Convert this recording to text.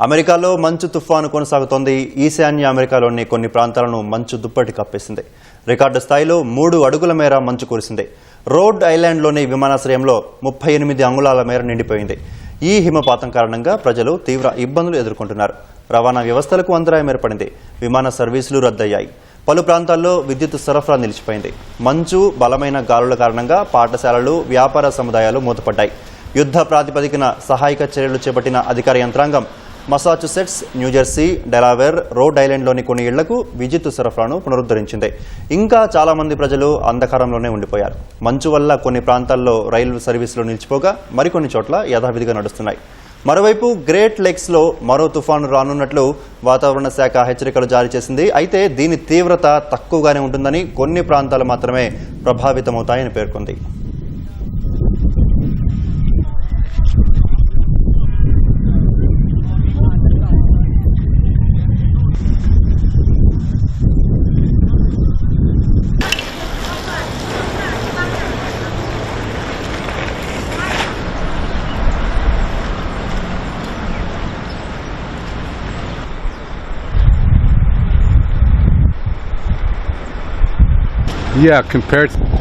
అమెరికాలో మంచు తుఫాను కొనసాగుతోంది. ఈశాన్య అమెరికాలోని కొన్ని ప్రాంతాలను మంచు దుప్పటి కప్పేసింది. రికార్డు స్థాయిలో 3 అడుగుల మేర మంచు కురిసింది. రోడ్ ఐలాండ్లోని విమానాశ్రయంలో 38 అంగుళాల మేర నిండిపోయింది. ఈ హిమపాతం కారణంగా ప్రజలు తీవ్ర ఇబ్బందులు ఎదుర్కొంటున్నారు. రవాణా వ్యవస్థలకు అంతరాయం ఏర్పడింది. విమాన సర్వీసులు రద్దయ్యాయి. పలు ప్రాంతాల్లో విద్యుత్ సరఫరా నిలిచిపోయింది. మంచు, బలమైన గాలుల కారణంగా పాఠశాలలు, వ్యాపార సముదాయాలు మూతపడ్డాయి. యుద్ధ ప్రాతిపదికన సహాయక చర్యలు చేపట్టిన అధికార యంత్రాంగం మసాచుసెట్స్, న్యూజెర్సీ, డెలావేర్, రోడ్ ఐలాండ్లోని కొన్ని ఇళ్లకు విద్యుత్ సరఫరాను పునరుద్ధరించింది. ఇంకా చాలా మంది ప్రజలు అంధకారంలోనే ఉండిపోయారు. మంచు వల్ల కొన్ని ప్రాంతాల్లో రైలు సర్వీసులు నిలిచిపోగా మరికొన్ని చోట్ల యథావిధిగా నడుస్తున్నాయి. మరోవైపు గ్రేట్ లేక్స్లో మరో తుఫాను రానున్నట్లు వాతావరణ శాఖ హెచ్చరికలు జారీ చేసింది. అయితే దీని తీవ్రత తక్కువగానే ఉంటుందని, కొన్ని ప్రాంతాలు మాత్రమే ప్రభావితమవుతాయని పేర్కొంది. Yeah, compared to